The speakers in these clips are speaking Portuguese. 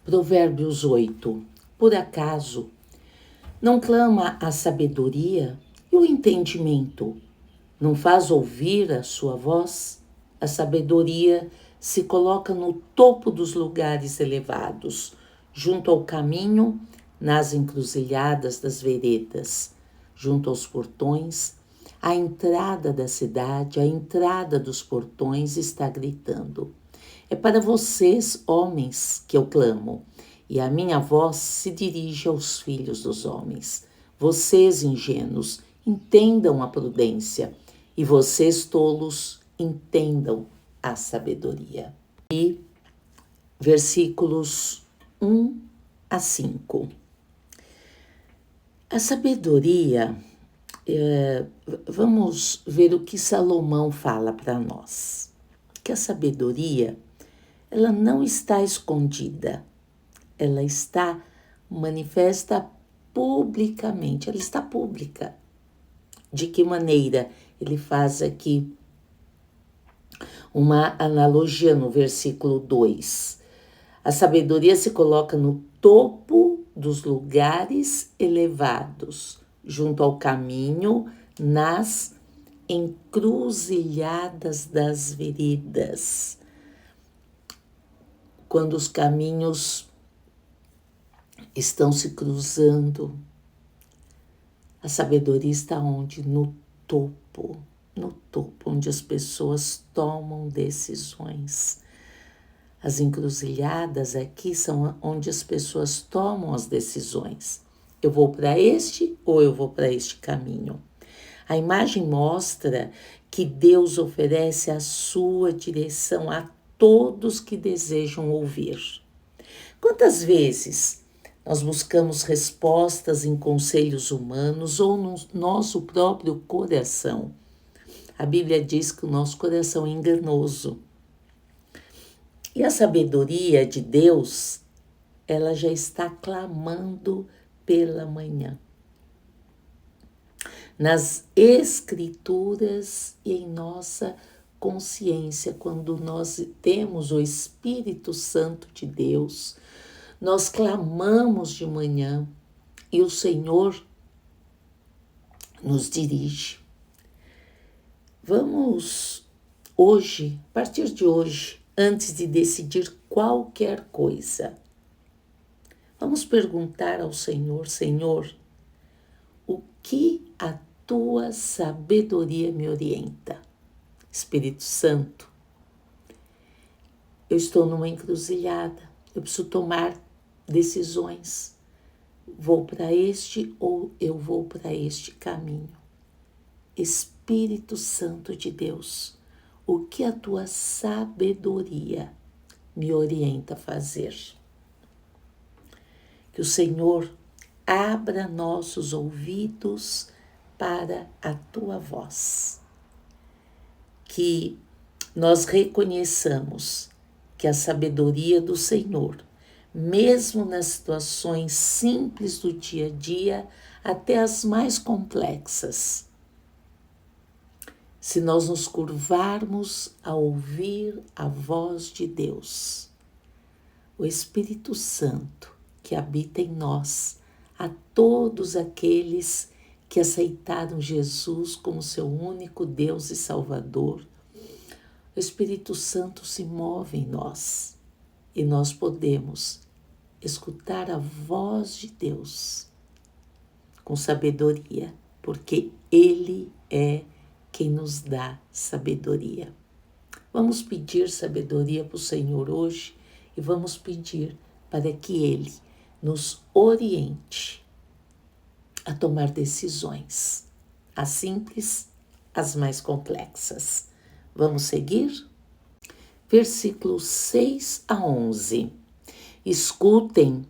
Provérbios 8. Por acaso não clama a sabedoria e o entendimento? Não faz ouvir a sua voz? A sabedoria se coloca no topo dos lugares elevados, junto ao caminho, nas encruzilhadas das veredas, junto aos portões. A entrada da cidade, a entrada dos portões está gritando. É para vocês, homens, que eu clamo, e a minha voz se dirige aos filhos dos homens. Vocês, ingênuos, entendam a prudência, e vocês, tolos, entendam a sabedoria. E versículos 1 a 5. A sabedoria, vamos ver o que Salomão fala para nós. Que a sabedoria, ela não está escondida, ela está manifesta publicamente, ela está pública. De que maneira? Ele faz aqui uma analogia no versículo 2. A sabedoria se coloca no topo dos lugares elevados, junto ao caminho, nas encruzilhadas das veredas. Quando os caminhos estão se cruzando, a sabedoria está onde? No topo, onde as pessoas tomam decisões. As encruzilhadas aqui são onde as pessoas tomam as decisões. Eu vou para este ou eu vou para este caminho? A imagem mostra que Deus oferece a sua direção a todos que desejam ouvir. Quantas vezes nós buscamos respostas em conselhos humanos ou no nosso próprio coração? A Bíblia diz que o nosso coração é enganoso. E a sabedoria de Deus, ela já está clamando pela manhã. Nas Escrituras e em nossa consciência, quando nós temos o Espírito Santo de Deus, nós clamamos de manhã e o Senhor nos dirige. Vamos hoje, a partir de hoje, antes de decidir qualquer coisa, vamos perguntar ao Senhor: Senhor, o que a tua sabedoria me orienta? Espírito Santo, eu estou numa encruzilhada, eu preciso tomar decisões. Vou para este ou eu vou para este caminho? Espírito Santo de Deus, o que a tua sabedoria me orienta a fazer? Que o Senhor abra nossos ouvidos para a tua voz. Que nós reconheçamos que a sabedoria do Senhor, mesmo nas situações simples do dia a dia, até as mais complexas, se nós nos curvarmos a ouvir a voz de Deus, o Espírito Santo que habita em nós, a todos aqueles que aceitaram Jesus como seu único Deus e Salvador, o Espírito Santo se move em nós e nós podemos escutar a voz de Deus com sabedoria, porque Ele é quem nos dá sabedoria. Vamos pedir sabedoria para o Senhor hoje e vamos pedir para que Ele nos oriente a tomar decisões, as simples, as mais complexas. Vamos seguir? Versículos 6 a 11. Escutem,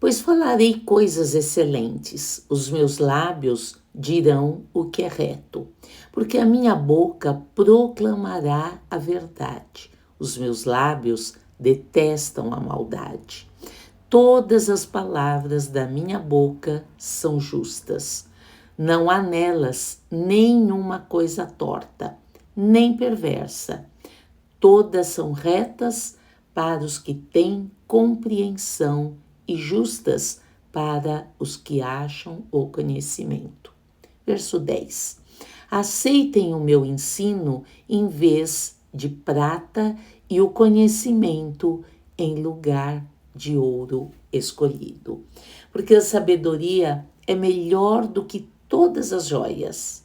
pois falarei coisas excelentes. Os meus lábios dirão o que é reto, porque a minha boca proclamará a verdade. Os meus lábios detestam a maldade. Todas as palavras da minha boca são justas. Não há nelas nenhuma coisa torta, nem perversa. Todas são retas para os que têm compreensão e justas para os que acham o conhecimento. Verso 10. Aceitem o meu ensino em vez de prata e o conhecimento em lugar de ouro escolhido. Porque a sabedoria é melhor do que todas as joias,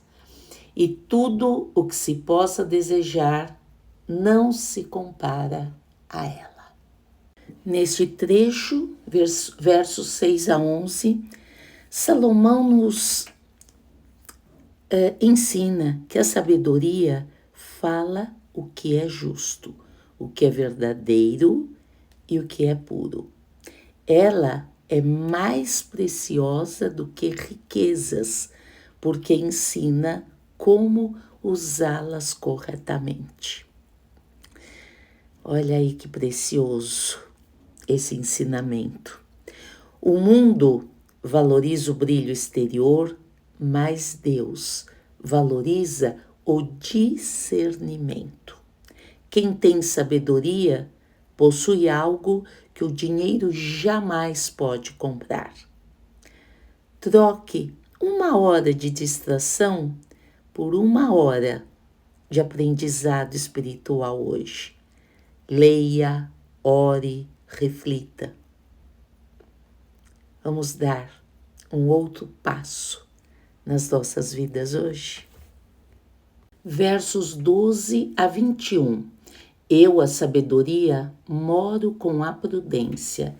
e tudo o que se possa desejar não se compara a ela. Neste trecho, versos 6 a 11, Salomão nos ensina que a sabedoria fala o que é justo, o que é verdadeiro e o que é puro. Ela é mais preciosa do que riquezas, porque ensina como usá-las corretamente. Olha aí que precioso esse ensinamento. O mundo valoriza o brilho exterior, mas Deus valoriza o discernimento. Quem tem sabedoria possui algo que o dinheiro jamais pode comprar. Troque 1 hora de distração por 1 hora de aprendizado espiritual hoje. Leia, ore, reflita. Vamos dar um outro passo nas nossas vidas hoje. Versos 12 a 21. Eu, a sabedoria, moro com a prudência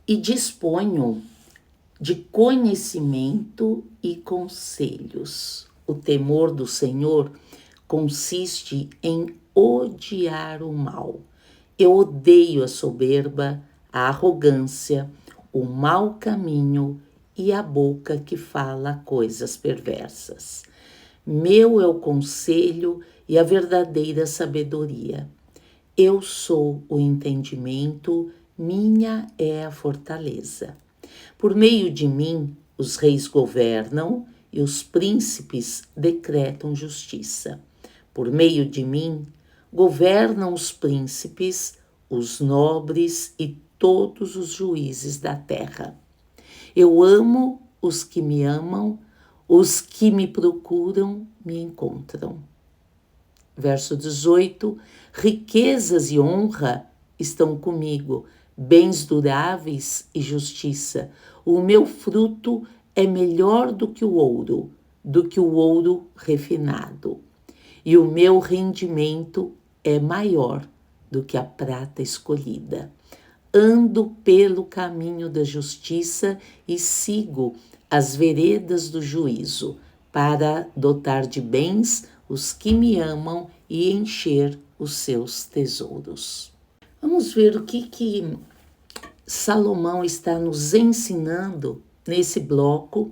e disponho de conhecimento e conselhos. O temor do Senhor consiste em odiar o mal. Eu odeio a soberba, a arrogância, o mau caminho e a boca que fala coisas perversas. Meu é o conselho e a verdadeira sabedoria. Eu sou o entendimento, minha é a fortaleza. Por meio de mim, os reis governam e os príncipes decretam justiça. Por meio de mim, governam os príncipes, os nobres e todos os juízes da terra. Eu amo os que me amam, os que me procuram me encontram. Verso 18, riquezas e honra estão comigo, bens duráveis e justiça. O meu fruto é melhor do que o ouro refinado. E o meu rendimento é maior do que a prata escolhida. Ando pelo caminho da justiça e sigo as veredas do juízo, para dotar de bens os que me amam e encher os seus tesouros. Vamos ver o que Salomão está nos ensinando nesse bloco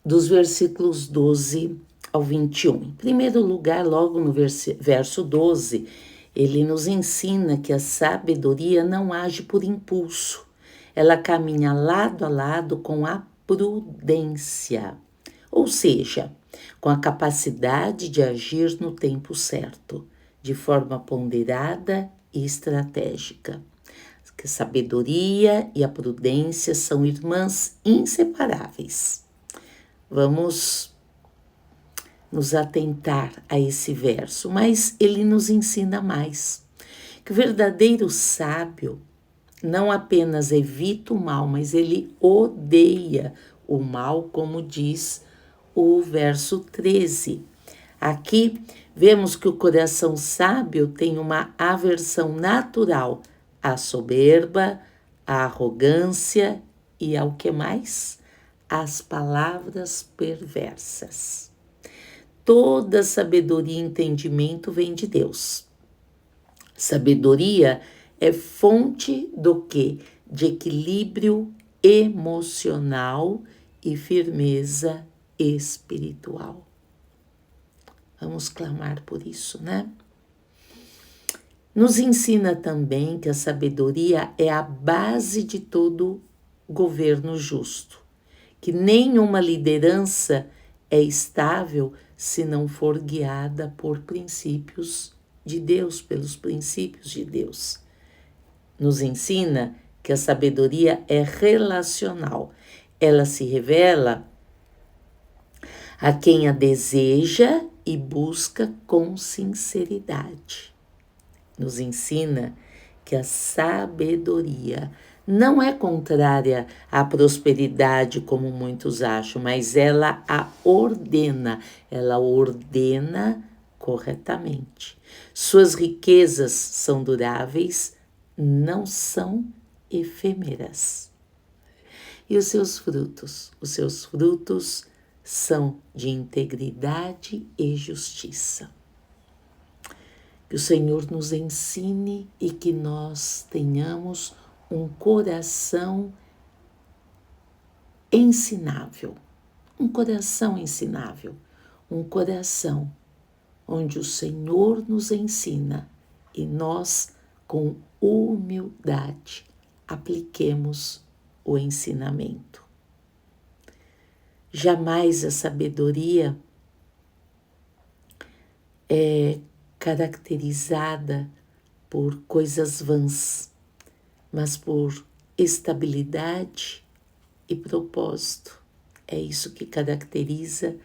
dos versículos 12 ao 21. Em primeiro lugar, logo no verso 12, ele nos ensina que a sabedoria não age por impulso. Ela caminha lado a lado com a prudência, ou seja, com a capacidade de agir no tempo certo, de forma ponderada e estratégica. A sabedoria e a prudência são irmãs inseparáveis. Vamos nos atentar a esse verso, mas ele nos ensina mais. Que o verdadeiro sábio não apenas evita o mal, mas ele odeia o mal, como diz o verso 13. Aqui vemos que o coração sábio tem uma aversão natural à soberba, à arrogância e ao que mais? Às palavras perversas. Toda sabedoria e entendimento vem de Deus. Sabedoria é fonte do quê? De equilíbrio emocional e firmeza espiritual. Vamos clamar por isso, né? Nos ensina também que a sabedoria é a base de todo governo justo, que nenhuma liderança é estável se não for guiada por princípios de Deus, pelos princípios de Deus. nos ensina que a sabedoria é relacional. Ela se revela a quem a deseja e busca com sinceridade. Nos ensina que a sabedoria não é contrária à prosperidade, como muitos acham, mas ela ordena corretamente. Suas riquezas são duráveis, não são efêmeras. E os seus frutos? Os seus frutos são de integridade e justiça. Que o Senhor nos ensine e que nós tenhamos um coração ensinável. Um coração ensinável. Um coração onde o Senhor nos ensina e nós, com humildade, apliquemos o ensinamento. Jamais a sabedoria é caracterizada por coisas vãs, mas por estabilidade e propósito. É isso que caracteriza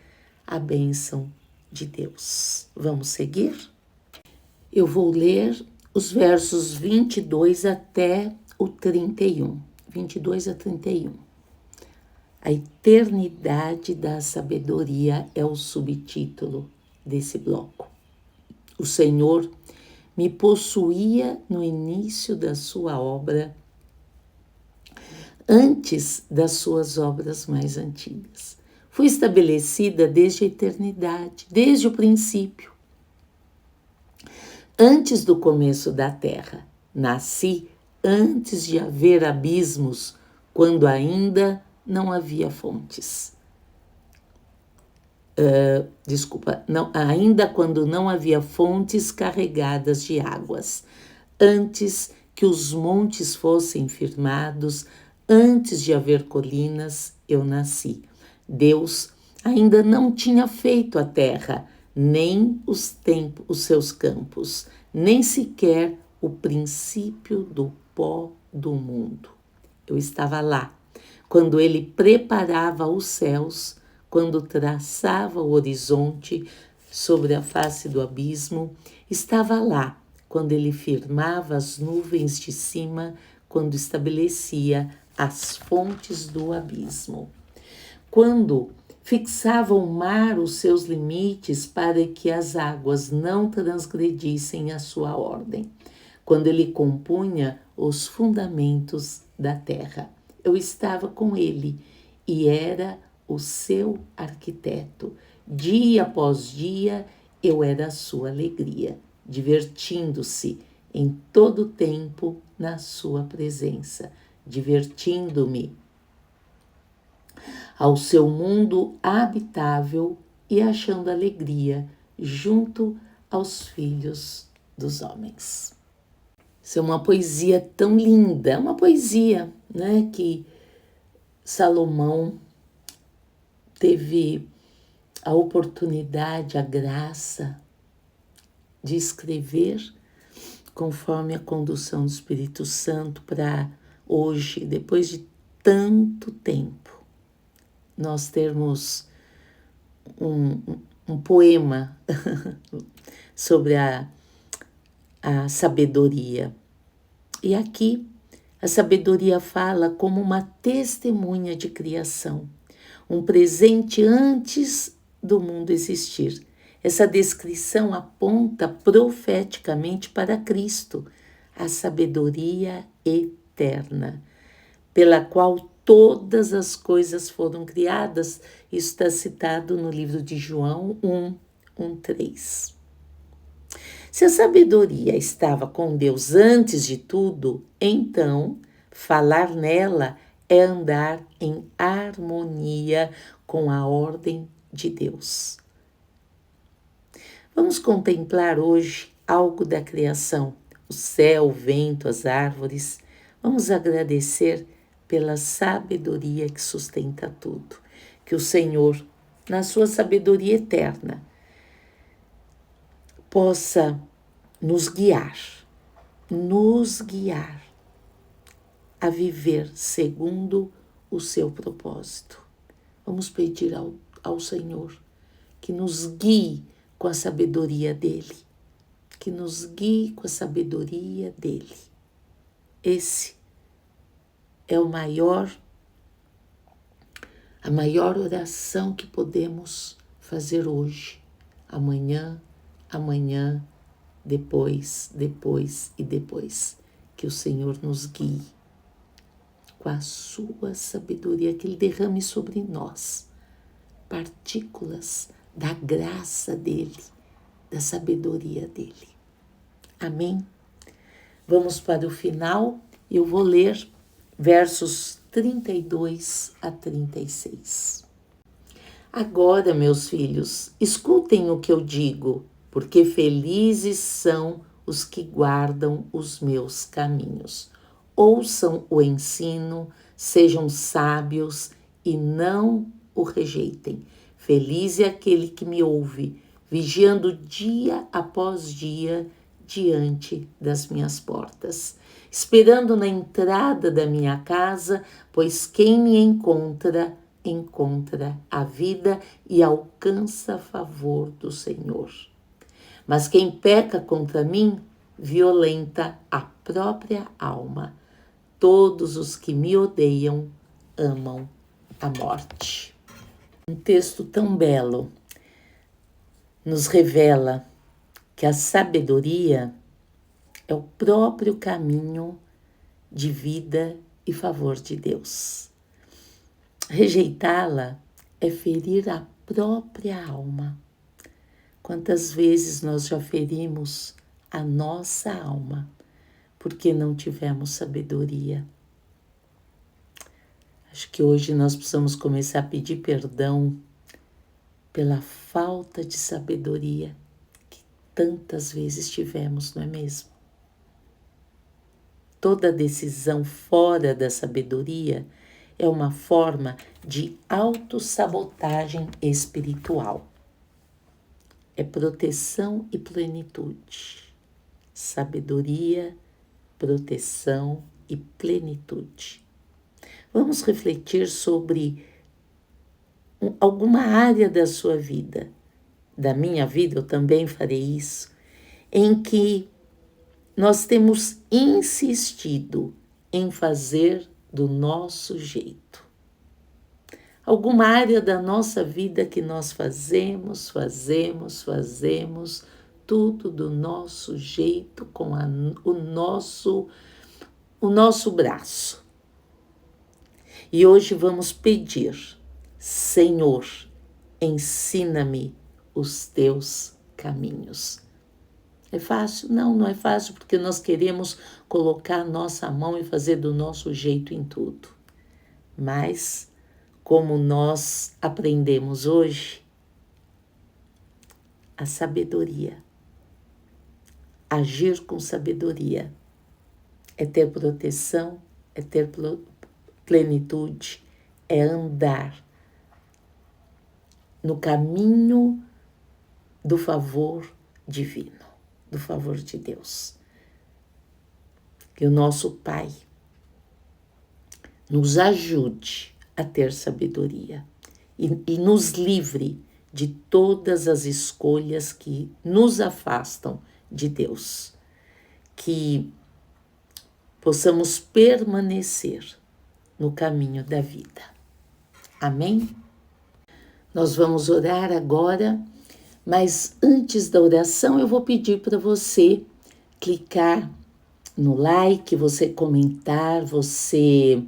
a bênção de Deus. Vamos seguir? Eu vou ler os versos 22 até o 31. 22 a 31. A eternidade da sabedoria é o subtítulo desse bloco. O Senhor me possuía no início da sua obra, antes das suas obras mais antigas. Fui estabelecida desde a eternidade, desde o princípio. Antes do começo da terra, nasci antes de haver abismos, quando ainda não havia fontes. Ainda quando não havia fontes carregadas de águas, antes que os montes fossem firmados, antes de haver colinas, eu nasci. Deus ainda não tinha feito a terra, nem os seus campos, nem sequer o princípio do pó do mundo. Eu estava lá, quando ele preparava os céus, quando traçava o horizonte sobre a face do abismo, estava lá, quando ele firmava as nuvens de cima, quando estabelecia as fontes do abismo. Quando fixava o mar os seus limites para que as águas não transgredissem a sua ordem. Quando ele compunha os fundamentos da terra. Eu estava com ele e era o seu arquiteto. Dia após dia, eu era a sua alegria, divertindo-se em todo o tempo na sua presença, divertindo-me ao seu mundo habitável e achando alegria junto aos filhos dos homens. Isso é uma poesia tão linda, uma poesia, né, que Salomão teve a oportunidade, a graça de escrever conforme a condução do Espírito Santo para hoje, depois de tanto tempo, nós termos um poema sobre a sabedoria. E aqui a sabedoria fala como uma testemunha de criação, um presente antes do mundo existir. Essa descrição aponta profeticamente para Cristo, a sabedoria eterna, pela qual todas as coisas foram criadas. Isso está citado no livro de João 1:3. Se a sabedoria estava com Deus antes de tudo, então falar nela é andar em harmonia com a ordem de Deus. Vamos contemplar hoje algo da criação, o céu, o vento, as árvores. Vamos agradecer pela sabedoria que sustenta tudo. Que o Senhor, na sua sabedoria eterna, possa nos guiar a viver segundo o seu propósito. Vamos pedir ao Senhor que nos guie com a sabedoria dEle, que nos guie com a sabedoria dEle. Esse é a maior oração que podemos fazer hoje, amanhã, depois e depois. Que o Senhor nos guie com a sua sabedoria, que Ele derrame sobre nós partículas da graça dEle, da sabedoria dEle. Amém? Vamos para o final. Eu vou ler versos 32 a 36. Agora, meus filhos, escutem o que eu digo, porque felizes são os que guardam os meus caminhos. Ouçam o ensino, sejam sábios e não o rejeitem. Feliz é aquele que me ouve, vigiando dia após dia diante das minhas portas, esperando na entrada da minha casa, pois quem me encontra a vida e alcança favor do Senhor. Mas quem peca contra mim, violenta a própria alma. Todos os que me odeiam amam a morte. Um texto tão belo nos revela que a sabedoria é o próprio caminho de vida e favor de Deus. Rejeitá-la é ferir a própria alma. Quantas vezes nós já ferimos a nossa alma porque não tivemos sabedoria? Acho que hoje nós precisamos começar a pedir perdão pela falta de sabedoria que tantas vezes tivemos, não é mesmo? Toda decisão fora da sabedoria é uma forma de autossabotagem espiritual. É proteção e plenitude. Sabedoria, proteção e plenitude. Vamos refletir sobre alguma área da sua vida, da minha vida, eu também farei isso, em que nós temos insistido em fazer do nosso jeito. Alguma área da nossa vida que nós fazemos tudo do nosso jeito, com o nosso braço. E hoje vamos pedir: Senhor, ensina-me os teus caminhos. É fácil? Não, não é fácil, porque nós queremos colocar nossa mão e fazer do nosso jeito em tudo. Mas, como nós aprendemos hoje, a sabedoria, agir com sabedoria, é ter proteção, é ter plenitude, é andar no caminho do favor divino, do favor de Deus. Que o nosso Pai nos ajude a ter sabedoria e nos livre de todas as escolhas que nos afastam de Deus. Que possamos permanecer no caminho da vida. Amém? Nós vamos orar agora, mas antes da oração eu vou pedir para você clicar no like, você comentar, você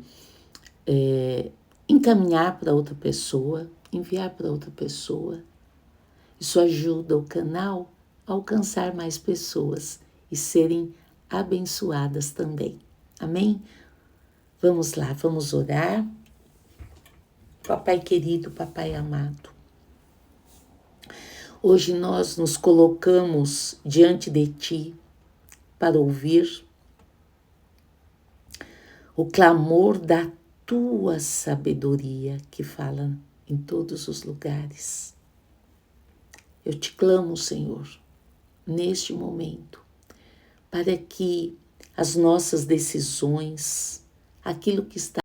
encaminhar para outra pessoa, enviar para outra pessoa. Isso ajuda o canal a alcançar mais pessoas e serem abençoadas também. Amém? Vamos lá, vamos orar. Papai querido, papai amado, hoje nós nos colocamos diante de Ti para ouvir o clamor da Tua sabedoria que fala em todos os lugares. Eu te clamo, Senhor, neste momento, para que as nossas decisões, aquilo que está